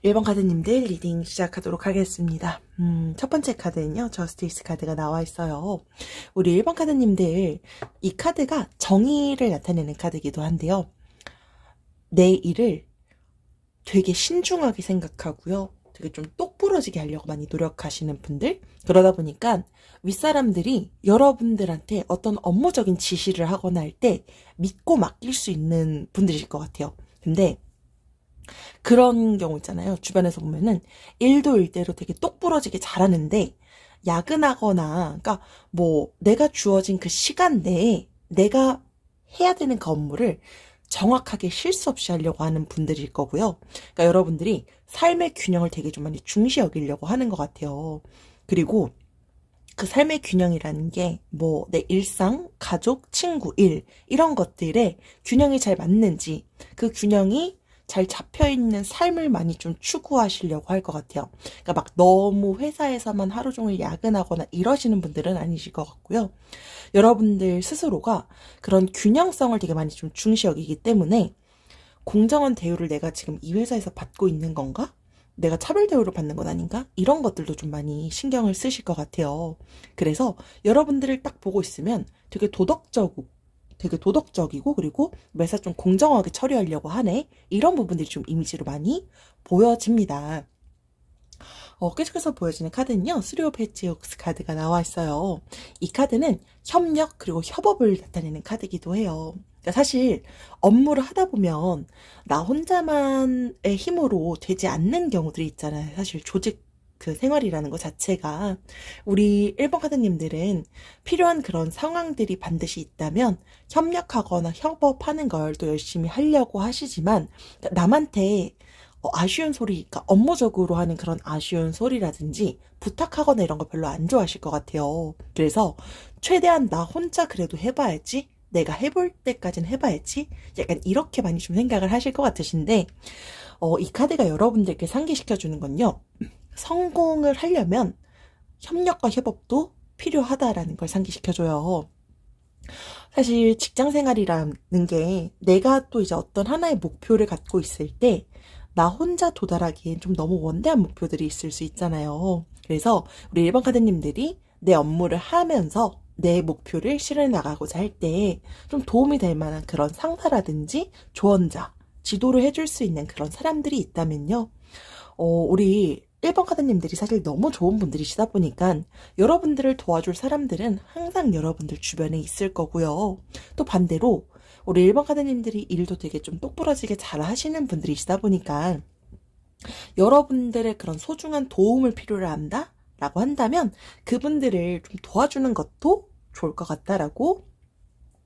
1번 카드님들 리딩 시작하도록 하겠습니다. 첫 번째 카드는요, 저스티스 카드가 나와 있어요. 우리 1번 카드님들, 이 카드가 정의를 나타내는 카드이기도 한데요. 내 일을 되게 신중하게 생각하고요. 되게 좀 똑부러지게 하려고 많이 노력하시는 분들, 그러다 보니까 윗사람들이 여러분들한테 어떤 업무적인 지시를 하거나 할 때 믿고 맡길 수 있는 분들이실 것 같아요. 근데 그런 경우 있잖아요. 주변에서 보면은 일도 일대로 되게 똑부러지게 잘하는데 야근하거나, 그러니까 뭐 내가 주어진 그 시간 내에 내가 해야 되는 그 업무를 정확하게 실수 없이 하려고 하는 분들일 거고요. 그러니까 여러분들이 삶의 균형을 되게 좀 많이 중시 여기려고 하는 것 같아요. 그리고 그 삶의 균형이라는 게 뭐 내 일상, 가족, 친구, 일 이런 것들에 균형이 잘 맞는지, 그 균형이 잘 잡혀있는 삶을 많이 좀 추구하시려고 할 것 같아요. 그러니까 막 너무 회사에서만 하루 종일 야근하거나 이러시는 분들은 아니실 것 같고요. 여러분들 스스로가 그런 균형성을 되게 많이 좀 중시 여기기 때문에 공정한 대우를 내가 지금 이 회사에서 받고 있는 건가? 내가 차별 대우를 받는 건 아닌가? 이런 것들도 좀 많이 신경을 쓰실 것 같아요. 그래서 여러분들을 딱 보고 있으면 되게 도덕적이고 그리고 매사 좀 공정하게 처리하려고 하네, 이런 부분들이 좀 이미지로 많이 보여집니다. 계속해서 보여지는 카드는요, 3 오브 펜티클스 카드가 나와 있어요. 이 카드는 협력 그리고 협업을 나타내는 카드이기도 해요. 그러니까 사실 업무를 하다 보면 나 혼자만의 힘으로 되지 않는 경우들이 있잖아요. 사실 조직 그 생활이라는 것 자체가, 우리 1번 카드님들은 필요한 그런 상황들이 반드시 있다면 협력하거나 협업하는 걸 또 열심히 하려고 하시지만, 남한테 아쉬운 소리, 그러니까 업무적으로 하는 그런 아쉬운 소리라든지 부탁하거나 이런 거 별로 안 좋아하실 것 같아요. 그래서 최대한 나 혼자 그래도 해봐야지, 내가 해볼 때까지는 해봐야지, 약간 이렇게 많이 좀 생각을 하실 것 같으신데, 이 카드가 여러분들께 상기시켜주는 건요, 성공을 하려면 협력과 협업도 필요하다라는 걸 상기시켜줘요. 사실 직장 생활이라는 게 내가 또 이제 어떤 하나의 목표를 갖고 있을 때 나 혼자 도달하기엔 좀 너무 원대한 목표들이 있을 수 있잖아요. 그래서 우리 1번 카드님들이 내 업무를 하면서 내 목표를 실현해 나가고자 할 때 좀 도움이 될 만한 그런 상사라든지 조언자, 지도를 해줄 수 있는 그런 사람들이 있다면요, 우리 1번 카드님들이 사실 너무 좋은 분들이시다 보니까 여러분들을 도와줄 사람들은 항상 여러분들 주변에 있을 거고요. 또 반대로 우리 1번 카드님들이 일도 되게 좀 똑부러지게 잘 하시는 분들이시다 보니까 여러분들의 그런 소중한 도움을 필요로 한다? 라고 한다면 그분들을 좀 도와주는 것도 좋을 것 같다라고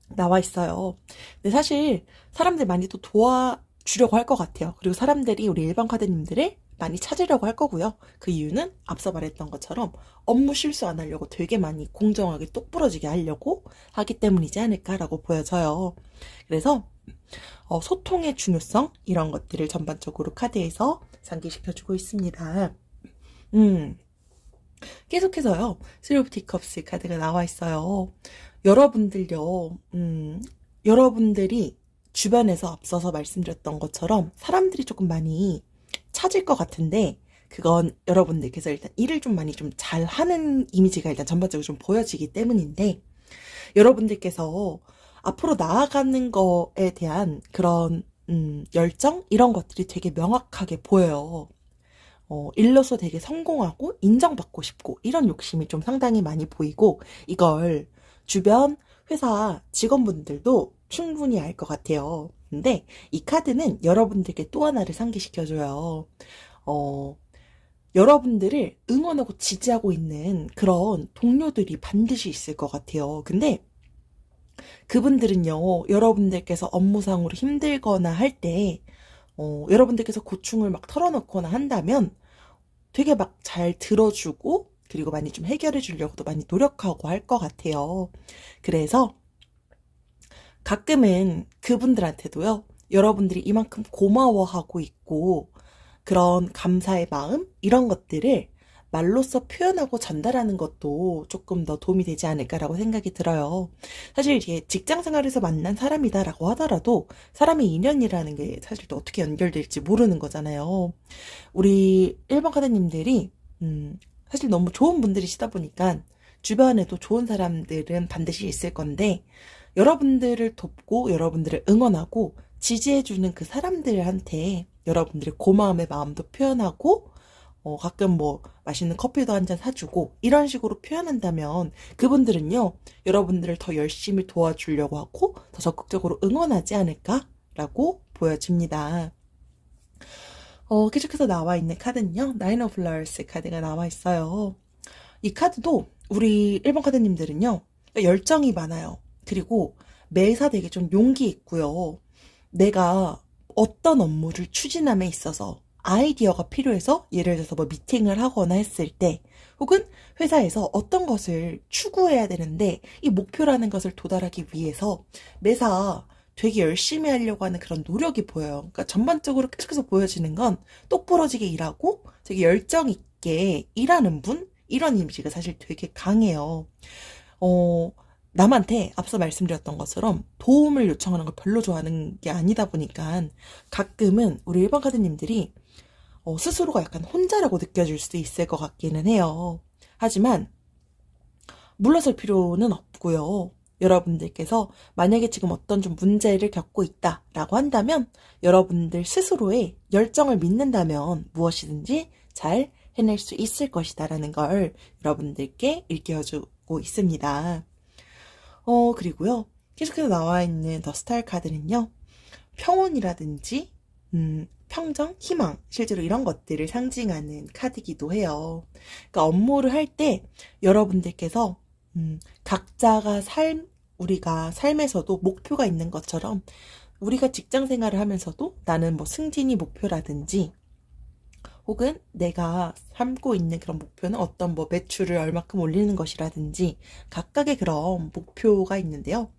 나와 있어요. 근데 사실 사람들 많이 또 도와주려고 할 것 같아요. 그리고 사람들이 우리 1번 카드님들을 많이 찾으려고 할 거고요. 그 이유는 앞서 말했던 것처럼 업무 실수 안 하려고 되게 많이 공정하게 똑부러지게 하려고 하기 때문이지 않을까라고 보여져요. 그래서 소통의 중요성, 이런 것들을 전반적으로 카드에서 상기시켜주고 있습니다. 계속해서요, 3 오브 티컵스 카드가 나와 있어요. 여러분들요, 여러분들이 주변에서 앞서서 말씀드렸던 것처럼 사람들이 조금 많이 찾을 것 같은데, 그건 여러분들께서 일단 일을 좀 많이 좀 잘하는 이미지가 일단 전반적으로 좀 보여지기 때문인데, 여러분들께서 앞으로 나아가는 거에 대한 그런 열정? 이런 것들이 되게 명확하게 보여요. 일로서 되게 성공하고 인정받고 싶고 이런 욕심이 좀 상당히 많이 보이고, 이걸 주변 회사 직원분들도 충분히 알 것 같아요. 근데 이 카드는 여러분들께 또 하나를 상기시켜줘요. 여러분들을 응원하고 지지하고 있는 그런 동료들이 반드시 있을 것 같아요. 근데 그분들은요, 여러분들께서 업무상으로 힘들거나 할 때 여러분들께서 고충을 막 털어놓거나 한다면 되게 막 잘 들어주고, 그리고 많이 좀 해결해 주려고도 많이 노력하고 할 것 같아요. 그래서 가끔은 그분들한테도요, 여러분들이 이만큼 고마워하고 있고 그런 감사의 마음 이런 것들을 말로써 표현하고 전달하는 것도 조금 더 도움이 되지 않을까라고 생각이 들어요. 사실 이게 직장 생활에서 만난 사람이다라고 하더라도 사람의 인연이라는 게 사실 또 어떻게 연결될지 모르는 거잖아요. 우리 1번 카드님들이 사실 너무 좋은 분들이시다 보니까 주변에도 좋은 사람들은 반드시 있을 건데 여러분들을 돕고 여러분들을 응원하고 지지해주는 그 사람들한테 여러분들의 고마움의 마음도 표현하고 가끔 뭐 맛있는 커피도 한 잔 사주고 이런 식으로 표현한다면 그분들은요 여러분들을 더 열심히 도와주려고 하고 더 적극적으로 응원하지 않을까라고 보여집니다. 계속해서 나와 있는 카드는요 나인 오브 플라워스 카드가 나와 있어요. 이 카드도 우리 1번 카드님들은요 열정이 많아요. 그리고 매사 되게 좀 용기 있고요. 내가 어떤 업무를 추진함에 있어서 아이디어가 필요해서 예를 들어서 뭐 미팅을 하거나 했을 때 혹은 회사에서 어떤 것을 추구해야 되는데 이 목표라는 것을 도달하기 위해서 매사 되게 열심히 하려고 하는 그런 노력이 보여요. 그러니까 전반적으로 계속해서 보여지는 건 똑부러지게 일하고 되게 열정 있게 일하는 분? 이런 이미지가 사실 되게 강해요. 남한테 앞서 말씀드렸던 것처럼 도움을 요청하는 걸 별로 좋아하는 게 아니다 보니까 가끔은 우리 일반 카드님들이 스스로가 약간 혼자라고 느껴질 수도 있을 것 같기는 해요. 하지만 물러설 필요는 없고요. 여러분들께서 만약에 지금 어떤 좀 문제를 겪고 있다라고 한다면 여러분들 스스로의 열정을 믿는다면 무엇이든지 잘 해낼 수 있을 것이다라는 걸 여러분들께 일깨워주고 있습니다. 그리고요. 계속해서 나와 있는 더 스타일 카드는요. 평온이라든지 평정, 희망, 실제로 이런 것들을 상징하는 카드이기도 해요. 그러니까 업무를 할 때 여러분들께서 각자가 우리가 삶에서도 목표가 있는 것처럼 우리가 직장 생활을 하면서도 나는 뭐 승진이 목표라든지 혹은 내가 삼고 있는 그런 목표는 어떤 뭐 매출을 얼마큼 올리는 것이라든지 각각의 그런 목표가 있는데요.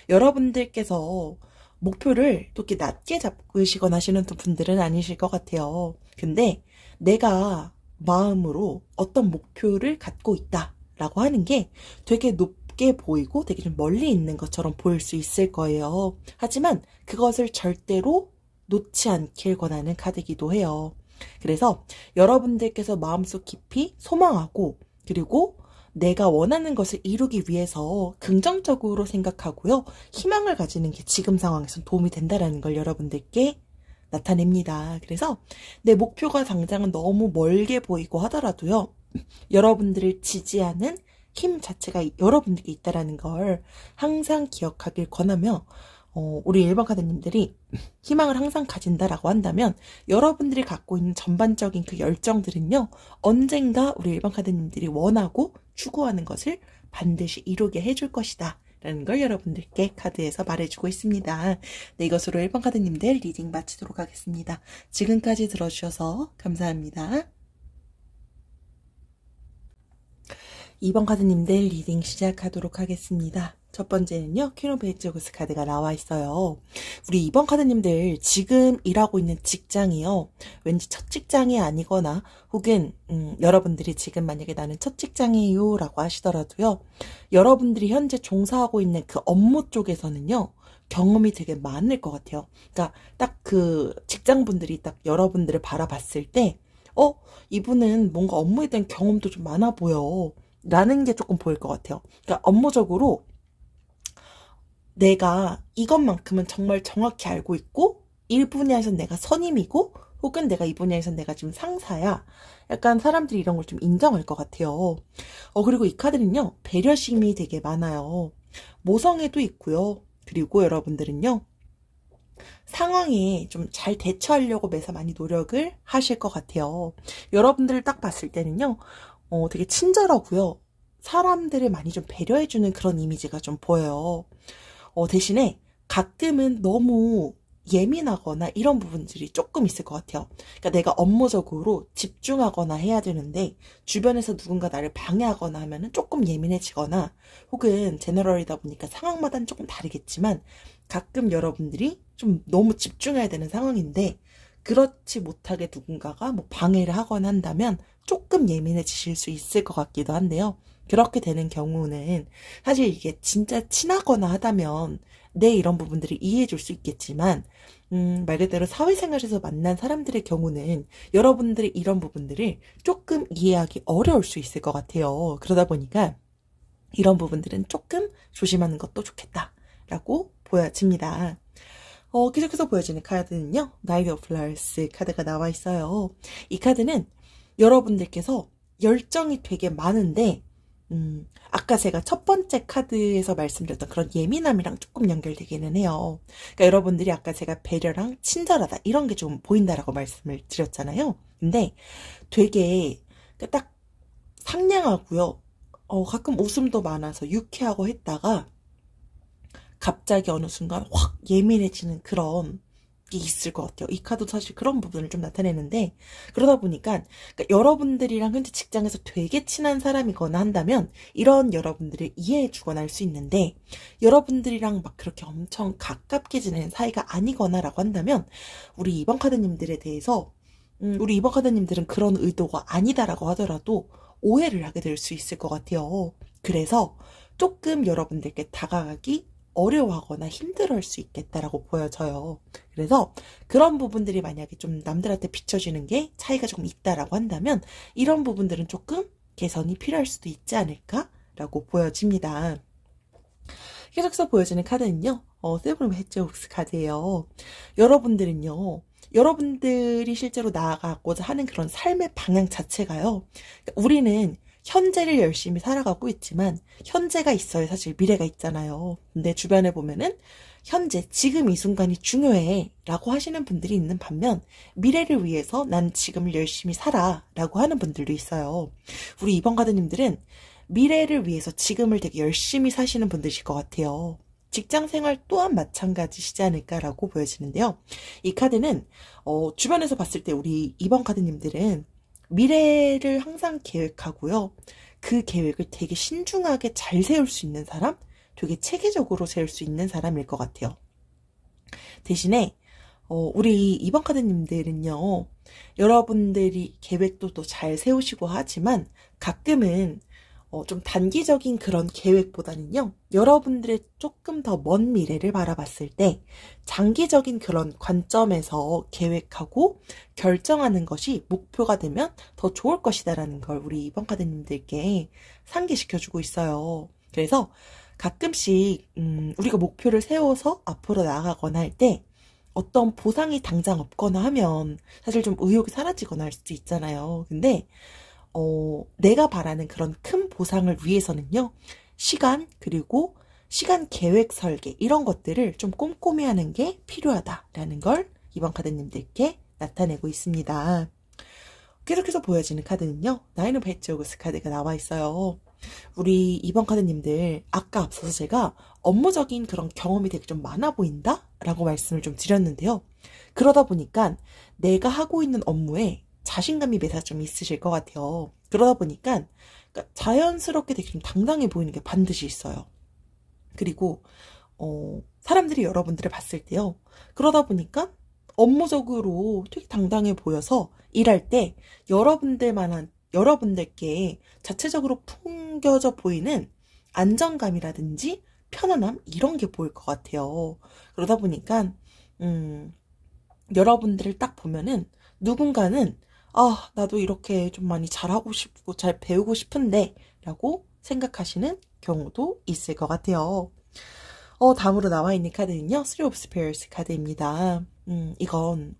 여러분들께서 목표를 또 이렇게 낮게 잡으시거나 하시는 분들은 아니실 것 같아요. 근데 내가 마음으로 어떤 목표를 갖고 있다라고 하는 게 되게 높게 보이고 되게 좀 멀리 있는 것처럼 보일 수 있을 거예요. 하지만 그것을 절대로 놓지 않길 권하는 카드이기도 해요. 그래서 여러분들께서 마음속 깊이 소망하고 그리고 내가 원하는 것을 이루기 위해서 긍정적으로 생각하고요. 희망을 가지는 게 지금 상황에서 도움이 된다는 걸 여러분들께 나타냅니다. 그래서 내 목표가 당장은 너무 멀게 보이고 하더라도요. 여러분들을 지지하는 힘 자체가 여러분들께 있다는 걸 항상 기억하길 권하며 우리 일반 카드님들이 희망을 항상 가진다라고 한다면 여러분들이 갖고 있는 전반적인 그 열정들은요. 언젠가 우리 일반 카드님들이 원하고 추구하는 것을 반드시 이루게 해줄 것이다. 라는 걸 여러분들께 카드에서 말해주고 있습니다. 네, 이것으로 1번 카드님들 리딩 마치도록 하겠습니다. 지금까지 들어주셔서 감사합니다. 2번 카드님들 리딩 시작하도록 하겠습니다. 첫 번째는요. 퀸 오브 헨티클스 카드가 나와 있어요. 우리 2번 카드님들 지금 일하고 있는 직장이요. 왠지 첫 직장이 아니거나 혹은 여러분들이 지금 만약에 나는 첫 직장이에요 라고 하시더라도요. 여러분들이 현재 종사하고 있는 그 업무 쪽에서는요. 경험이 되게 많을 것 같아요. 그러니까 딱 그 직장분들이 딱 여러분들을 바라봤을 때 이분은 뭔가 업무에 대한 경험도 좀 많아 보여 라는 게 조금 보일 것 같아요. 그러니까 업무적으로 내가 이것만큼은 정말 정확히 알고 있고 이 분야에서 내가 선임이고 혹은 내가 이 분야에서 내가 지금 상사야. 약간 사람들이 이런 걸 좀 인정할 것 같아요. 그리고 이 카드는요. 배려심이 되게 많아요. 모성애도 있고요. 그리고 여러분들은요. 상황에 좀 잘 대처하려고 매사 많이 노력을 하실 것 같아요. 여러분들을 딱 봤을 때는요. 되게 친절하고요. 사람들을 많이 좀 배려해주는 그런 이미지가 좀 보여요. 대신에 가끔은 너무 예민하거나 이런 부분들이 조금 있을 것 같아요. 그러니까 내가 업무적으로 집중하거나 해야 되는데 주변에서 누군가 나를 방해하거나 하면은 조금 예민해지거나 혹은 제너럴이다 보니까 상황마다는 조금 다르겠지만 가끔 여러분들이 좀 너무 집중해야 되는 상황인데 그렇지 못하게 누군가가 뭐 방해를 하거나 한다면 조금 예민해지실 수 있을 것 같기도 한데요. 그렇게 되는 경우는 사실 이게 진짜 친하거나 하다면 내 이런 부분들을 이해해 줄 수 있겠지만 말 그대로 사회생활에서 만난 사람들의 경우는 여러분들의 이런 부분들을 조금 이해하기 어려울 수 있을 것 같아요. 그러다 보니까 이런 부분들은 조금 조심하는 것도 좋겠다라고 보여집니다. 계속해서 보여지는 카드는요. 나이트 오브 플라워스 카드가 나와 있어요. 이 카드는 여러분들께서 열정이 되게 많은데 아까 제가 첫 번째 카드에서 말씀드렸던 그런 예민함이랑 조금 연결되기는 해요. 그러니까 여러분들이 아까 제가 배려랑 친절하다 이런 게 좀 보인다라고 말씀을 드렸잖아요. 근데 되게 딱 상냥하고요. 가끔 웃음도 많아서 유쾌하고 했다가 갑자기 어느 순간 확 예민해지는 그런 게 있을 것 같아요. 이 카드도 사실 그런 부분을 좀 나타내는데 그러다 보니까 그러니까 여러분들이랑 현재 직장에서 되게 친한 사람이거나 한다면 이런 여러분들을 이해해 주거나 할 수 있는데 여러분들이랑 막 그렇게 엄청 가깝게 지내는 사이가 아니거나 라고 한다면 우리 2번 카드님들에 대해서 우리 2번 카드님들은 그런 의도가 아니다라고 하더라도 오해를 하게 될 수 있을 것 같아요. 그래서 조금 여러분들께 다가가기 어려워하거나 힘들어할 수 있겠다라고 보여져요. 그래서 그런 부분들이 만약에 좀 남들한테 비춰지는 게 차이가 조금 있다라고 한다면 이런 부분들은 조금 개선이 필요할 수도 있지 않을까라고 보여집니다. 계속해서 보여지는 카드는요. 세븐 오브 헤지호그스 카드예요. 여러분들은요. 여러분들이 실제로 나아가고자 하는 그런 삶의 방향 자체가요. 우리는 현재를 열심히 살아가고 있지만 현재가 있어야 사실 미래가 있잖아요. 근데 주변에 보면은 현재 지금 이 순간이 중요해 라고 하시는 분들이 있는 반면 미래를 위해서 난 지금을 열심히 살아 라고 하는 분들도 있어요. 우리 2번 카드님들은 미래를 위해서 지금을 되게 열심히 사시는 분들이실 것 같아요. 직장생활 또한 마찬가지시지 않을까라고 보여지는데요. 이 카드는 주변에서 봤을 때 우리 2번 카드님들은 미래를 항상 계획하고요. 그 계획을 되게 신중하게 잘 세울 수 있는 사람? 되게 체계적으로 세울 수 있는 사람일 것 같아요. 대신에 우리 2번 카드님들은요. 여러분들이 계획도 또 잘 세우시고 하지만 가끔은 좀 단기적인 그런 계획보다는요. 여러분들의 조금 더 먼 미래를 바라봤을 때 장기적인 그런 관점에서 계획하고 결정하는 것이 목표가 되면 더 좋을 것이다라는 걸 우리 2번 카드님들께 상기시켜주고 있어요. 그래서 가끔씩 우리가 목표를 세워서 앞으로 나아가거나 할 때 어떤 보상이 당장 없거나 하면 사실 좀 의욕이 사라지거나 할 수도 있잖아요. 근데 내가 바라는 그런 큰 보상을 위해서는요, 시간, 그리고 시간 계획 설계, 이런 것들을 좀 꼼꼼히 하는 게 필요하다라는 걸 이번 카드님들께 나타내고 있습니다. 계속해서 보여지는 카드는요, 나인 오브 헤지호그스 카드가 나와 있어요. 우리 이번 카드님들, 아까 앞서서 제가 업무적인 그런 경험이 되게 좀 많아 보인다? 라고 말씀을 좀 드렸는데요. 그러다 보니까 내가 하고 있는 업무에 자신감이 매사 좀 있으실 것 같아요. 그러다 보니까 그러니까 자연스럽게 되게 좀 당당해 보이는 게 반드시 있어요. 그리고 사람들이 여러분들을 봤을 때요. 그러다 보니까 업무적으로 되게 당당해 보여서 일할 때 여러분들께 자체적으로 풍겨져 보이는 안정감이라든지 편안함 이런 게 보일 것 같아요. 그러다 보니까 여러분들을 딱 보면은 누군가는 나도 이렇게 좀 많이 잘하고 싶고 잘 배우고 싶은데 라고 생각하시는 경우도 있을 것 같아요. 다음으로 나와 있는 카드는요. Three of Spears 카드입니다. 이건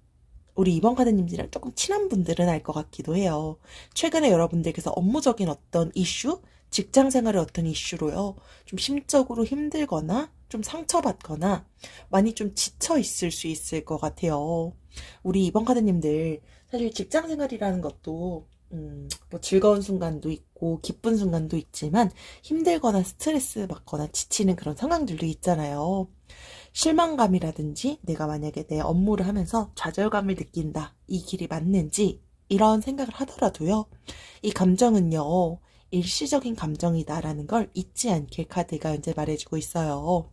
우리 2번 카드님들이랑 조금 친한 분들은 알 것 같기도 해요. 최근에 여러분들께서 업무적인 어떤 이슈, 직장생활의 어떤 이슈로요. 좀 심적으로 힘들거나 좀 상처받거나 많이 좀 지쳐 있을 수 있을 것 같아요. 우리 2번 카드님들 사실 직장생활이라는 것도 뭐 즐거운 순간도 있고 기쁜 순간도 있지만 힘들거나 스트레스 받거나 지치는 그런 상황들도 있잖아요. 실망감이라든지 내가 만약에 내 업무를 하면서 좌절감을 느낀다. 이 길이 맞는지 이런 생각을 하더라도요. 이 감정은요. 일시적인 감정이다라는 걸 잊지 않길 카드가 현재 말해주고 있어요.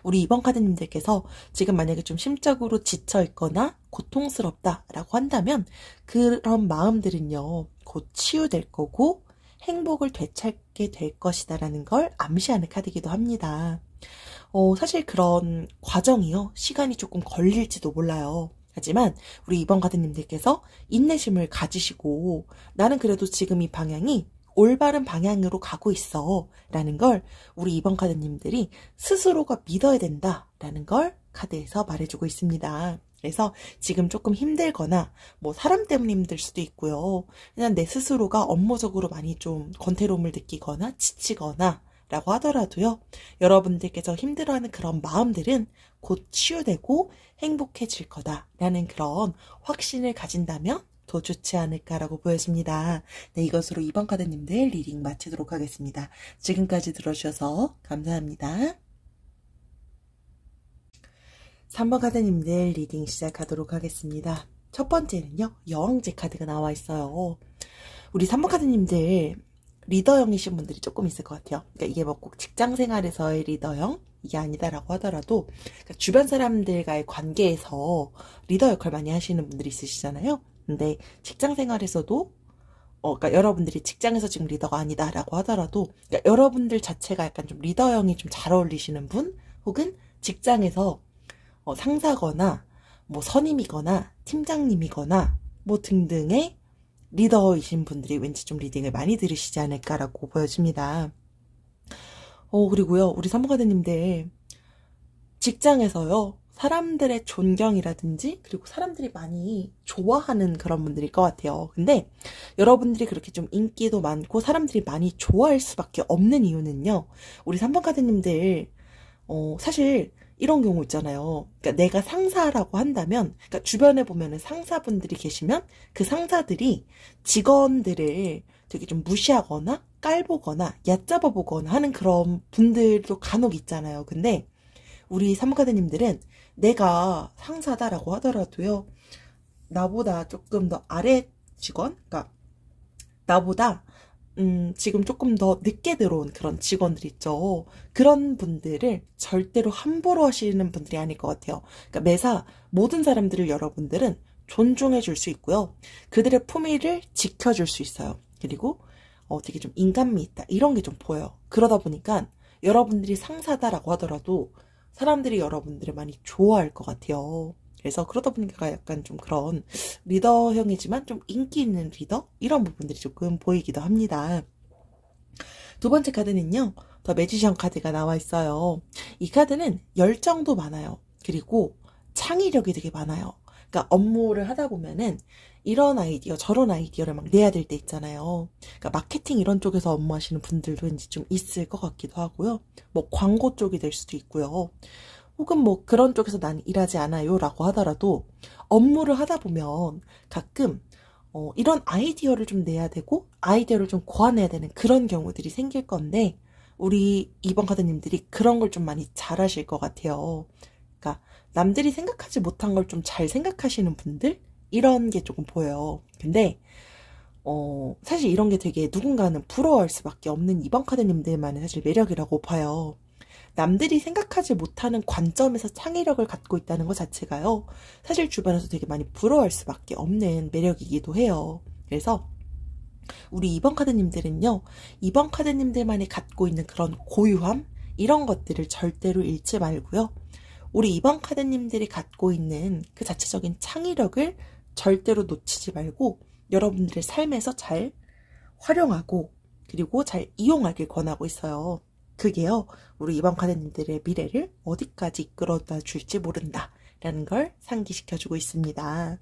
우리 2번 카드님들께서 지금 만약에 좀 심적으로 지쳐있거나 고통스럽다라고 한다면 그런 마음들은요. 곧 치유될 거고 행복을 되찾게 될 것이다라는 걸 암시하는 카드이기도 합니다. 사실 그런 과정이요. 시간이 조금 걸릴지도 몰라요. 하지만 우리 2번 카드님들께서 인내심을 가지시고 나는 그래도 지금 이 방향이 올바른 방향으로 가고 있어 라는 걸 우리 2번 카드님들이 스스로가 믿어야 된다 라는 걸 카드에서 말해주고 있습니다. 그래서 지금 조금 힘들거나 뭐 사람 때문에 힘들 수도 있고요. 그냥 내 스스로가 업무적으로 많이 좀 권태로움을 느끼거나 지치거나 라고 하더라도요. 여러분들께서 힘들어하는 그런 마음들은 곧 치유되고 행복해질 거다라는 그런 확신을 가진다면 더 좋지 않을까라고 보여집니다. 네, 이것으로 2번 카드님들 리딩 마치도록 하겠습니다. 지금까지 들어주셔서 감사합니다. 3번 카드님들 리딩 시작하도록 하겠습니다. 첫 번째는요. 여왕제 카드가 나와 있어요. 우리 3번 카드님들 리더형이신 분들이 조금 있을 것 같아요. 그러니까 이게 뭐 꼭 직장 생활에서의 리더형 이게 아니다라고 하더라도 그러니까 주변 사람들과의 관계에서 리더 역할 많이 하시는 분들이 있으시잖아요. 근데 직장 생활에서도 그러니까 여러분들이 직장에서 지금 리더가 아니다라고 하더라도 그러니까 여러분들 자체가 약간 좀 리더형이 좀 잘 어울리시는 분 혹은 직장에서 상사거나 뭐 선임이거나 팀장님이거나 뭐 등등의 리더이신 분들이 왠지 좀 리딩을 많이 들으시지 않을까라고 보여집니다. 그리고요, 우리 3번 카드님들 직장에서요, 사람들의 존경이라든지 그리고 사람들이 많이 좋아하는 그런 분들일 것 같아요. 근데 여러분들이 그렇게 좀 인기도 많고 사람들이 많이 좋아할 수밖에 없는 이유는요, 우리 3번 카드님들 사실 이런 경우 있잖아요. 그러니까 내가 상사라고 한다면, 그러니까 주변에 보면은 상사분들이 계시면 그 상사들이 직원들을 되게 좀 무시하거나 깔보거나 얕잡아 보거나 하는 그런 분들도 간혹 있잖아요. 근데 우리 3번 카드님들은 내가 상사다라고 하더라도요. 나보다 조금 더 아래 직원? 그러니까 나보다 지금 조금 더 늦게 들어온 그런 직원들 있죠. 그런 분들을 절대로 함부로 하시는 분들이 아닐 것 같아요. 그러니까 매사 모든 사람들을 여러분들은 존중해 줄 수 있고요. 그들의 품위를 지켜줄 수 있어요. 그리고 되게 좀 인간미 있다. 이런 게 좀 보여요. 그러다 보니까 여러분들이 상사다라고 하더라도 사람들이 여러분들을 많이 좋아할 것 같아요. 그래서 그러다 보니까 약간 좀 그런 리더형이지만 좀 인기 있는 리더? 이런 부분들이 조금 보이기도 합니다. 두 번째 카드는요. 더 매지션 카드가 나와 있어요. 이 카드는 열정도 많아요. 그리고 창의력이 되게 많아요. 그러니까 업무를 하다 보면은 이런 아이디어 저런 아이디어를 막 내야 될 때 있잖아요. 그러니까 마케팅 이런 쪽에서 업무하시는 분들도 왠지 좀 있을 것 같기도 하고요. 뭐 광고 쪽이 될 수도 있고요. 혹은 뭐 그런 쪽에서 난 일하지 않아요 라고 하더라도 업무를 하다 보면 가끔 이런 아이디어를 좀 내야 되고 아이디어를 좀 고안해야 되는 그런 경우들이 생길 건데 우리 2번 카드님들이 그런 걸 좀 많이 잘하실 것 같아요. 그러니까 남들이 생각하지 못한 걸 좀 잘 생각하시는 분들? 이런 게 조금 보여요. 근데 사실 이런 게 되게 누군가는 부러워할 수밖에 없는 2번 카드님들만의 사실 매력이라고 봐요. 남들이 생각하지 못하는 관점에서 창의력을 갖고 있다는 것 자체가요. 사실 주변에서 되게 많이 부러워할 수밖에 없는 매력이기도 해요. 그래서 우리 2번 카드님들은요. 2번 카드님들만이 갖고 있는 그런 고유함? 이런 것들을 절대로 잃지 말고요. 우리 2번 카드님들이 갖고 있는 그 자체적인 창의력을 절대로 놓치지 말고 여러분들의 삶에서 잘 활용하고 그리고 잘 이용하길 권하고 있어요. 그게요. 우리 2번 카드님들의 미래를 어디까지 이끌어다 줄지 모른다 라는 걸 상기시켜주고 있습니다.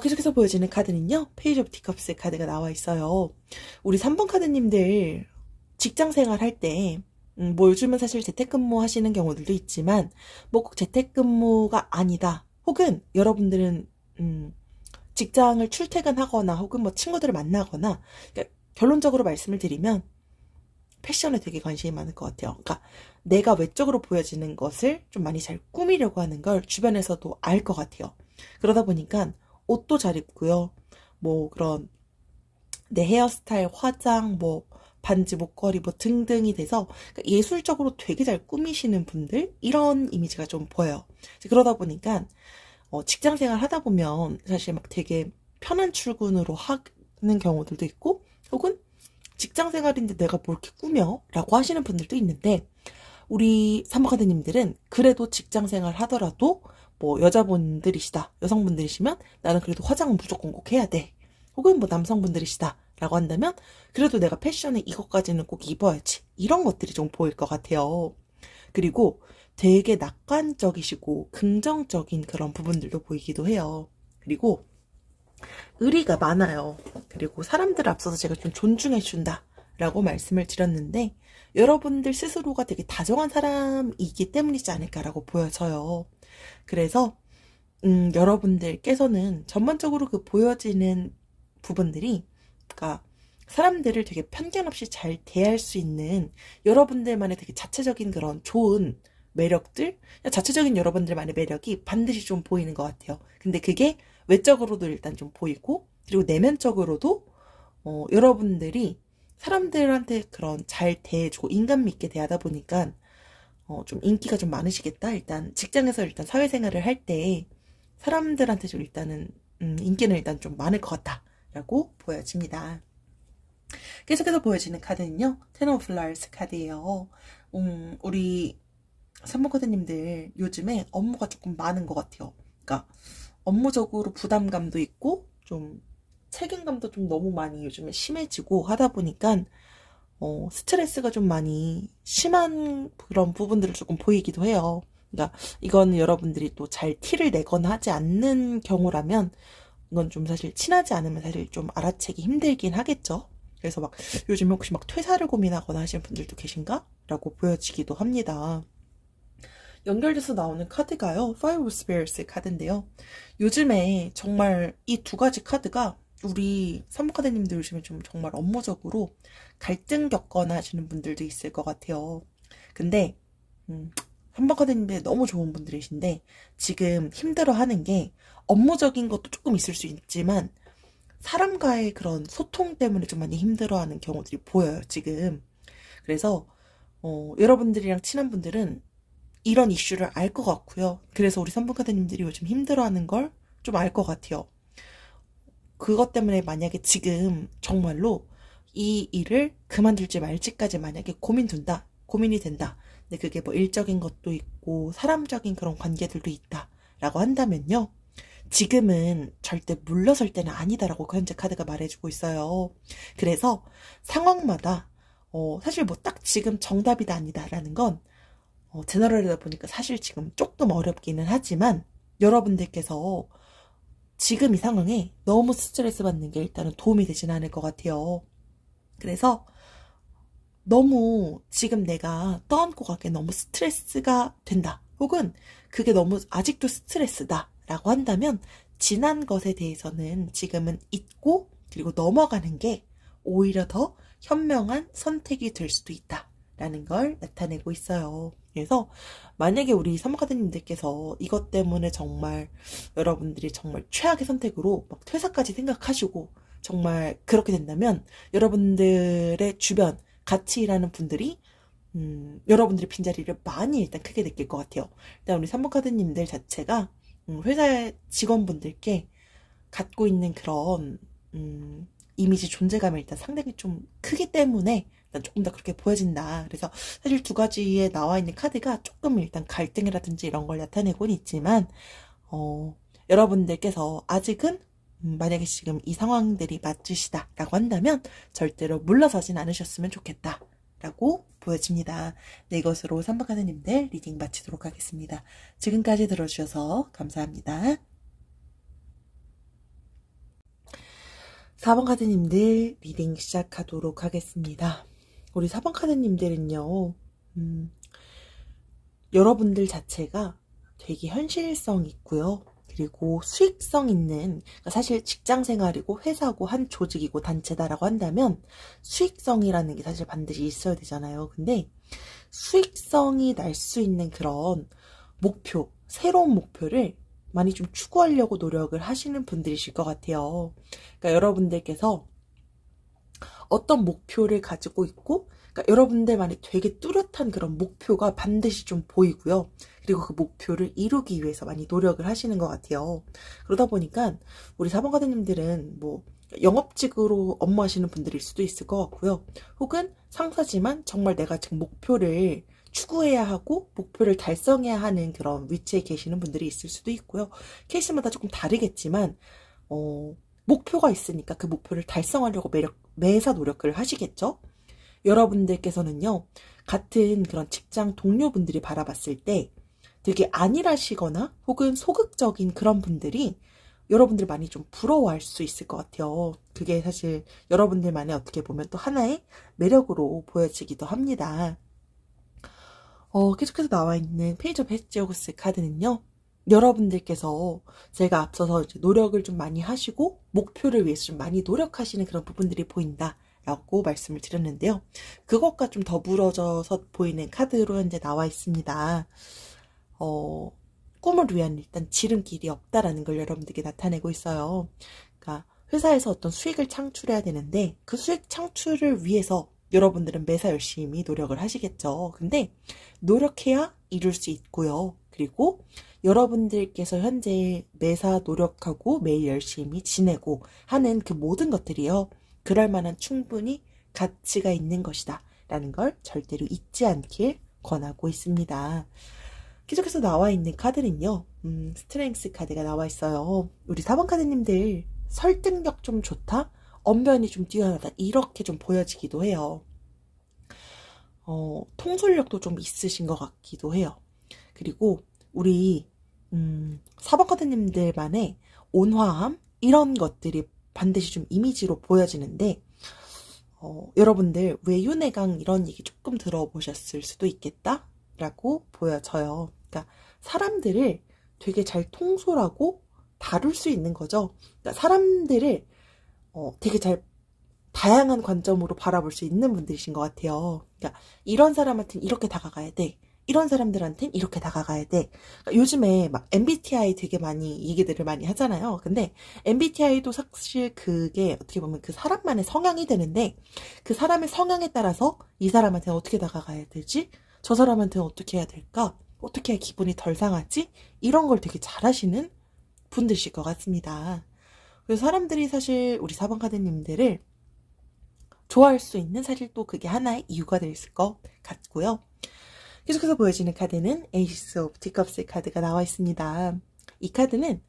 계속해서 보여지는 카드는요. 페이지 오브 티컵스 카드가 나와 있어요. 우리 3번 카드님들 직장생활 할 때 뭐 요즘은 사실 재택근무 하시는 경우들도 있지만 뭐 꼭 재택근무가 아니다. 혹은 여러분들은 직장을 출퇴근하거나 혹은 뭐 친구들을 만나거나 그러니까 결론적으로 말씀을 드리면 패션에 되게 관심이 많을 것 같아요. 그러니까 내가 외적으로 보여지는 것을 좀 많이 잘 꾸미려고 하는 걸 주변에서도 알 것 같아요. 그러다 보니까 옷도 잘 입고요. 뭐 그런 내 헤어스타일, 화장, 뭐 반지, 목걸이 뭐 등등이 돼서 그러니까 예술적으로 되게 잘 꾸미시는 분들 이런 이미지가 좀 보여요. 그러다 보니까 직장 생활 하다 보면 사실 막 되게 편한 출근으로 하는 경우들도 있고 혹은 직장 생활인데 내가 뭘 이렇게 꾸며? 라고 하시는 분들도 있는데 우리 사모카드님들은 그래도 직장 생활 하더라도 뭐 여자분들이시다, 여성분들이시면 나는 그래도 화장은 무조건 꼭 해야 돼. 혹은 뭐 남성분들이시다 라고 한다면 그래도 내가 패션에 이것까지는 꼭 입어야지. 이런 것들이 좀 보일 것 같아요. 그리고 되게 낙관적이시고 긍정적인 그런 부분들도 보이기도 해요. 그리고 의리가 많아요. 그리고 사람들 앞서서 제가 좀 존중해준다 라고 말씀을 드렸는데 여러분들 스스로가 되게 다정한 사람이기 때문이지 않을까라고 보여져요. 그래서 여러분들께서는 전반적으로 그 보여지는 부분들이 그러니까 사람들을 되게 편견 없이 잘 대할 수 있는 여러분들만의 되게 자체적인 그런 좋은 매력들, 자체적인 여러분들만의 매력이 반드시 좀 보이는 것 같아요. 근데 그게 외적으로도 일단 좀 보이고 그리고 내면적으로도 여러분들이 사람들한테 그런 잘 대해주고 인간미 있게 대하다 보니까 좀 인기가 좀 많으시겠다. 일단 직장에서 일단 사회생활을 할 때 사람들한테 좀 일단은 인기는 일단 좀 많을 것 같다라고 보여집니다. 계속해서 보여지는 카드는요. 텐 오브 플라워스 카드예요. 우리 산모카드님들 요즘에 업무가 조금 많은 것 같아요. 그러니까 업무적으로 부담감도 있고 좀 책임감도 좀 너무 많이 요즘에 심해지고 하다 보니까 스트레스가 좀 많이 심한 그런 부분들을 조금 보이기도 해요. 그러니까 이건 여러분들이 또 잘 티를 내거나 하지 않는 경우라면 이건 좀 사실 친하지 않으면 사실 좀 알아채기 힘들긴 하겠죠. 그래서 막 요즘 혹시 막 퇴사를 고민하거나 하시는 분들도 계신가? 라고 보여지기도 합니다. 연결돼서 나오는 카드가요. Five of Spears 카드인데요. 요즘에 정말 이 두 가지 카드가 우리 산모카드님들 요즘에 좀 정말 업무적으로 갈등 겪거나 하시는 분들도 있을 것 같아요. 근데 산모카드님들 너무 좋은 분들이신데 지금 힘들어하는 게 업무적인 것도 조금 있을 수 있지만 사람과의 그런 소통 때문에 좀 많이 힘들어하는 경우들이 보여요. 지금. 그래서 여러분들이랑 친한 분들은 이런 이슈를 알 것 같고요. 그래서 우리 산부카드님들이 요즘 힘들어하는 걸 좀 알 것 같아요. 그것 때문에 만약에 지금 정말로 이 일을 그만둘지 말지까지 만약에 고민이 된다. 근데 그게 뭐 일적인 것도 있고 사람적인 그런 관계들도 있다. 라고 한다면요. 지금은 절대 물러설 때는 아니다라고 현재 카드가 말해주고 있어요. 그래서 상황마다 사실 뭐 딱 지금 정답이다 아니다라는 건 제너럴이다 보니까 사실 지금 조금 어렵기는 하지만 여러분들께서 지금 이 상황에 너무 스트레스 받는 게 일단은 도움이 되진 않을 것 같아요. 그래서 너무 지금 내가 떠안고 가기에 너무 스트레스가 된다. 혹은 그게 너무 아직도 스트레스다 라고 한다면 지난 것에 대해서는 지금은 잊고 그리고 넘어가는 게 오히려 더 현명한 선택이 될 수도 있다 라는 걸 나타내고 있어요. 그래서 만약에 우리 산모카드님들께서 이것 때문에 정말 여러분들이 정말 최악의 선택으로 막 퇴사까지 생각하시고 정말 그렇게 된다면 여러분들의 주변 같이 일하는 분들이 여러분들의 빈자리를 많이 일단 크게 느낄 것 같아요. 일단 우리 산모카드님들 자체가 회사 직원분들께 갖고 있는 그런 이미지 존재감이 일단 상당히 좀 크기 때문에 일단 조금 더 그렇게 보여진다. 그래서 사실 두 가지에 나와 있는 카드가 조금 일단 갈등이라든지 이런 걸 나타내고는 있지만 여러분들께서 아직은 만약에 지금 이 상황들이 맞으시다라고 한다면 절대로 물러서진 않으셨으면 좋겠다 라고 보여집니다. 네, 이것으로 3번 카드님들 리딩 마치도록 하겠습니다. 지금까지 들어주셔서 감사합니다. 4번 카드님들 리딩 시작하도록 하겠습니다. 우리 4번 카드님들은요, 여러분들 자체가 되게 현실성 있고요. 그리고 수익성 있는, 그러니까 사실 직장생활이고 회사고 한 조직이고 단체다라고 한다면 수익성이라는 게 사실 반드시 있어야 되잖아요. 근데 수익성이 날 수 있는 그런 목표, 새로운 목표를 많이 좀 추구하려고 노력을 하시는 분들이실 것 같아요. 그러니까 여러분들께서 어떤 목표를 가지고 있고, 그러니까 여러분들만의 되게 뚜렷한 그런 목표가 반드시 좀 보이고요. 그리고 그 목표를 이루기 위해서 많이 노력을 하시는 것 같아요. 그러다 보니까 우리 사범가드님들은 뭐 영업직으로 업무하시는 분들일 수도 있을 것 같고요. 혹은 상사지만 정말 내가 지금 목표를 추구해야 하고 목표를 달성해야 하는 그런 위치에 계시는 분들이 있을 수도 있고요. 케이스마다 조금 다르겠지만 목표가 있으니까 그 목표를 달성하려고 매사 노력을 하시겠죠? 여러분들께서는요, 같은 그런 직장 동료분들이 바라봤을 때 되게 안일하시거나 혹은 소극적인 그런 분들이 여러분들 많이 좀 부러워할 수 있을 것 같아요. 그게 사실 여러분들만의 어떻게 보면 또 하나의 매력으로 보여지기도 합니다. 계속해서 나와 있는 페이지 오브 헤지오그스 카드는요, 여러분들께서 제가 앞서서 이제 노력을 좀 많이 하시고 목표를 위해서 좀 많이 노력하시는 그런 부분들이 보인다 라고 말씀을 드렸는데요. 그것과 좀 더불어져서 보이는 카드로 현재 나와 있습니다. 꿈을 위한 일단 지름길이 없다라는 걸 여러분들께 나타내고 있어요. 그러니까 회사에서 어떤 수익을 창출해야 되는데 그 수익 창출을 위해서 여러분들은 매사 열심히 노력을 하시겠죠. 근데 노력해야 이룰 수 있고요. 그리고 여러분들께서 현재 매사 노력하고 매일 열심히 지내고 하는 그 모든 것들이요, 그럴 만한 충분히 가치가 있는 것이다 라는 걸 절대로 잊지 않길 권하고 있습니다. 계속해서 나와 있는 카드는요, 스트렝스 카드가 나와 있어요. 우리 4번 카드님들 설득력 좀 좋다? 언변이 좀 뛰어나다, 이렇게 좀 보여지기도 해요. 통솔력도 좀 있으신 것 같기도 해요. 그리고 우리 4번 카드님들만의 온화함, 이런 것들이 반드시 좀 이미지로 보여지는데, 여러분들 외유내강 이런 얘기 조금 들어보셨을 수도 있겠다 라고 보여져요. 그러니까 사람들을 되게 잘 통솔하고 다룰 수 있는 거죠. 그러니까 사람들을 되게 잘 다양한 관점으로 바라볼 수 있는 분들이신 것 같아요. 그러니까 이런 사람한테는 이렇게 다가가야 돼, 이런 사람들한테는 이렇게 다가가야 돼. 그러니까 요즘에 막 MBTI 되게 많이 얘기들을 많이 하잖아요. 근데 MBTI도 사실 그게 어떻게 보면 그 사람만의 성향이 되는데, 그 사람의 성향에 따라서 이 사람한테는 어떻게 다가가야 되지? 저 사람한테는 어떻게 해야 될까? 어떻게 해야 기분이 덜 상하지? 이런 걸 되게 잘하시는 분들이실 것 같습니다. 그래서 사람들이 사실 우리 4번 카드님들을 좋아할 수 있는, 사실 또 그게 하나의 이유가 될 것 같고요. 계속해서 보여지는 카드는 에이스 오브 디컵스 카드가 나와 있습니다. 이 카드는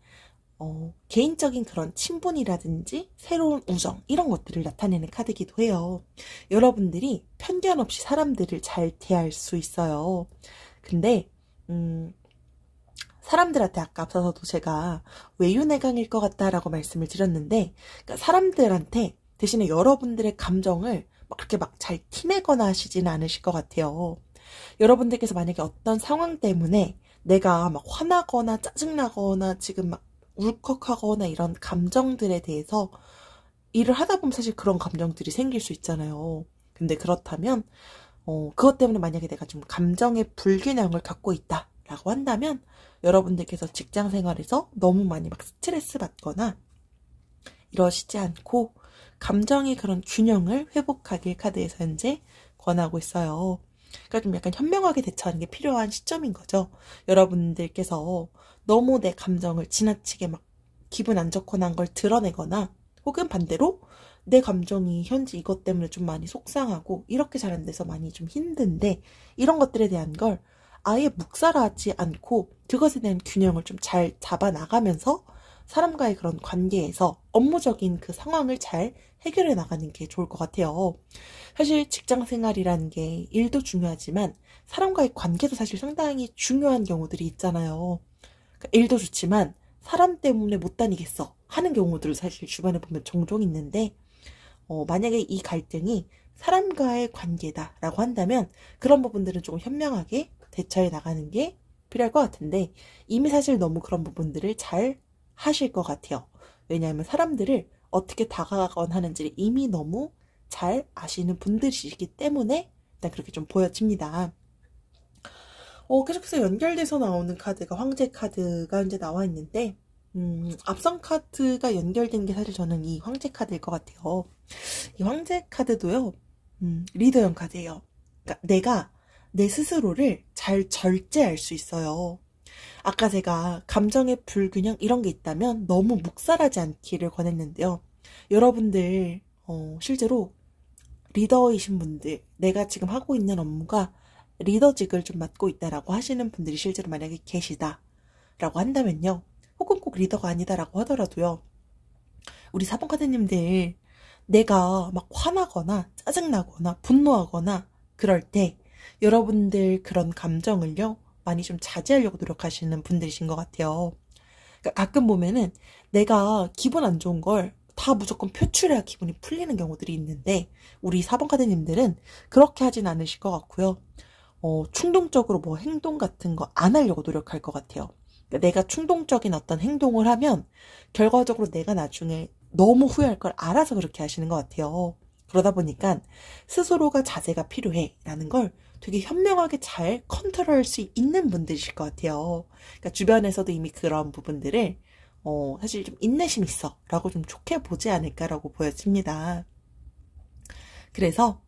개인적인 그런 친분이라든지 새로운 우정, 이런 것들을 나타내는 카드이기도 해요. 여러분들이 편견 없이 사람들을 잘 대할 수 있어요. 근데 사람들한테 아까 앞서서도 제가 외유내강일 것 같다라고 말씀을 드렸는데, 그러니까 사람들한테 대신에 여러분들의 감정을 막 그렇게 막 잘 티내거나 하시지는 않으실 것 같아요. 여러분들께서 만약에 어떤 상황 때문에 내가 막 화나거나 짜증나거나 지금 막 울컥하거나 이런 감정들에 대해서 일을 하다 보면 사실 그런 감정들이 생길 수 있잖아요. 근데 그렇다면 그것 때문에 만약에 내가 좀 감정의 불균형을 갖고 있다라고 한다면 여러분들께서 직장 생활에서 너무 많이 막 스트레스 받거나 이러시지 않고 감정의 그런 균형을 회복하길 카드에서 현재 권하고 있어요. 그러니까 좀 약간 현명하게 대처하는 게 필요한 시점인 거죠. 여러분들께서 너무 내 감정을 지나치게 막 기분 안 좋거나 한 걸 드러내거나, 혹은 반대로 내 감정이 현재 이것 때문에 좀 많이 속상하고 이렇게 잘 안 돼서 많이 좀 힘든데, 이런 것들에 대한 걸 아예 묵살하지 않고 그것에 대한 균형을 좀 잘 잡아 나가면서 사람과의 그런 관계에서 업무적인 그 상황을 잘 해결해 나가는 게 좋을 것 같아요. 사실 직장 생활이라는 게 일도 중요하지만 사람과의 관계도 사실 상당히 중요한 경우들이 있잖아요. 그러니까 일도 좋지만 사람 때문에 못 다니겠어 하는 경우들을 사실 주변에 보면 종종 있는데, 만약에 이 갈등이 사람과의 관계다라고 한다면 그런 부분들은 조금 현명하게 대처해 나가는 게 필요할 것 같은데 이미 사실 너무 그런 부분들을 잘 하실 것 같아요. 왜냐하면 사람들을 어떻게 다가가곤 하는지를 이미 너무 잘 아시는 분들이시기 때문에 일단 그렇게 좀 보여집니다. 계속해서 연결돼서 나오는 카드가 황제 카드가 이제 나와 있는데, 앞선 카드가 연결된 게 사실 저는 이 황제 카드일 것 같아요. 이 황제 카드도요, 리더형 카드예요. 그러니까 내가 내 스스로를 잘 절제할 수 있어요. 아까 제가 감정의 불균형 이런 게 있다면 너무 묵살하지 않기를 권했는데요. 여러분들 실제로 리더이신 분들, 내가 지금 하고 있는 업무가 리더직을 좀 맡고 있다라고 하시는 분들이 실제로 만약에 계시다라고 한다면요. 혹은 꼭 리더가 아니다라고 하더라도요. 우리 4번 카드님들 내가 막 화나거나 짜증나거나 분노하거나 그럴 때 여러분들 그런 감정을요. 많이 좀 자제하려고 노력하시는 분들이신 것 같아요. 그러니까 가끔 보면은 내가 기분 안 좋은 걸 다 무조건 표출해야 기분이 풀리는 경우들이 있는데 우리 4번 카드님들은 그렇게 하진 않으실 것 같고요. 충동적으로 뭐 행동 같은 거 안 하려고 노력할 것 같아요. 그러니까 내가 충동적인 어떤 행동을 하면 결과적으로 내가 나중에 너무 후회할 걸 알아서 그렇게 하시는 것 같아요. 그러다 보니까 스스로가 자제가 필요해 라는 걸 되게 현명하게 잘 컨트롤할 수 있는 분들이실 것 같아요. 그러니까 주변에서도 이미 그런 부분들을 사실 좀 인내심 있어 라고 좀 좋게 보지 않을까라고 보여집니다. 그래서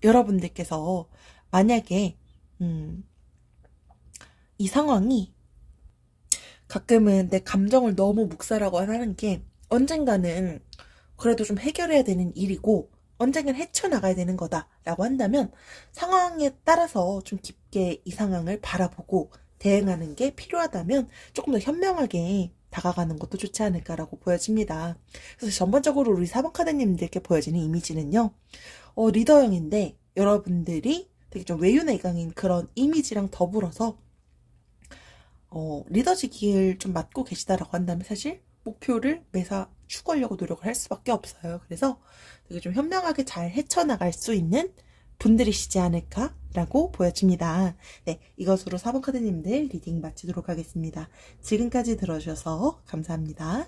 여러분들께서 만약에 이 상황이 가끔은 내 감정을 너무 묵살하고 하는 게 언젠가는 그래도 좀 해결해야 되는 일이고 언젠가는 헤쳐나가야 되는 거다라고 한다면 상황에 따라서 좀 깊게 이 상황을 바라보고 대응하는 게 필요하다면 조금 더 현명하게 다가가는 것도 좋지 않을까라고 보여집니다. 그래서 전반적으로 우리 4번 카드님들께 보여지는 이미지는요. 리더형인데 여러분들이 되게 좀 외유내강인 그런 이미지랑 더불어서 리더직을 좀 맡고 계시다라고 한다면 사실 목표를 매사 추구하려고 노력을 할 수밖에 없어요. 그래서 되게 좀 현명하게 잘 헤쳐나갈 수 있는 분들이시지 않을까라고 보여집니다. 네, 이것으로 4번 카드님들 리딩 마치도록 하겠습니다. 지금까지 들어주셔서 감사합니다.